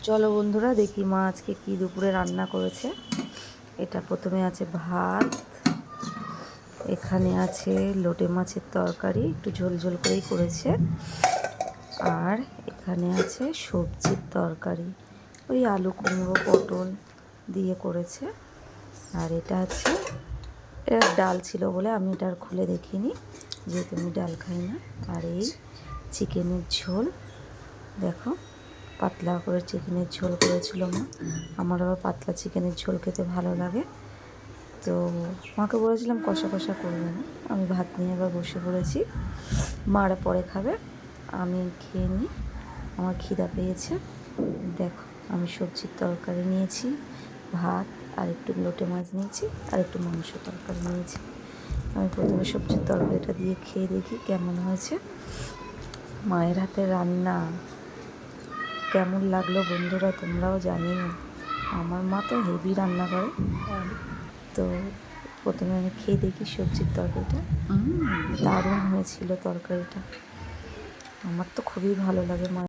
চলো বন্ধুরা দেখি মা আজকে কি দুপুরে রান্না করেছে। এটা প্রথমে আছে ভাত, এখানে আছে লোটে মাছের তরকারি, একটু ঝোল ঝোল করেই করেছে। আর এখানে আছে সবজির তরকারি, ওই আলু কুমড়ো পটল দিয়ে করেছে। আর এটা আছে, এটা ডাল ছিল বলে আমি এটা আর খুলে দেখিনি, যেহেতু আমি ডাল খাই না। আর এই চিকেনের ঝোল, দেখো পাতলা করে চিকেনের ঝোল করেছিল মা। আমার আবার পাতলা চিকেনের ঝোল খেতে ভালো লাগে, তো মাকে বলেছিলাম কষা কষা করবে না। আমি ভাত নিয়ে আবার বসে পড়েছি, মারা পরে খাবে, আমি খেয়ে নিই, আমার খিদা পেয়েছে। দেখো আমি সবজির তরকারি নিয়েছি, ভাত, আর একটু লোটে মাছ নিয়েছি, আর একটু মাংস তরকারি নিয়েছি। আমি প্রথমে সবজির তরকারিটা দিয়ে খেয়ে দেখি কেমন হয়েছে। মায়ের হাতের রান্না কেমন লাগলো বন্ধুরা তোমরাও জানিও। আমার মা তো হেভি রান্না করে। তো প্রথমে আমি খেয়ে দেখি সবজির তরকারিটা, দারুণ হয়েছিল তরকারিটা। আমার তো খুবই ভালো লাগে মা।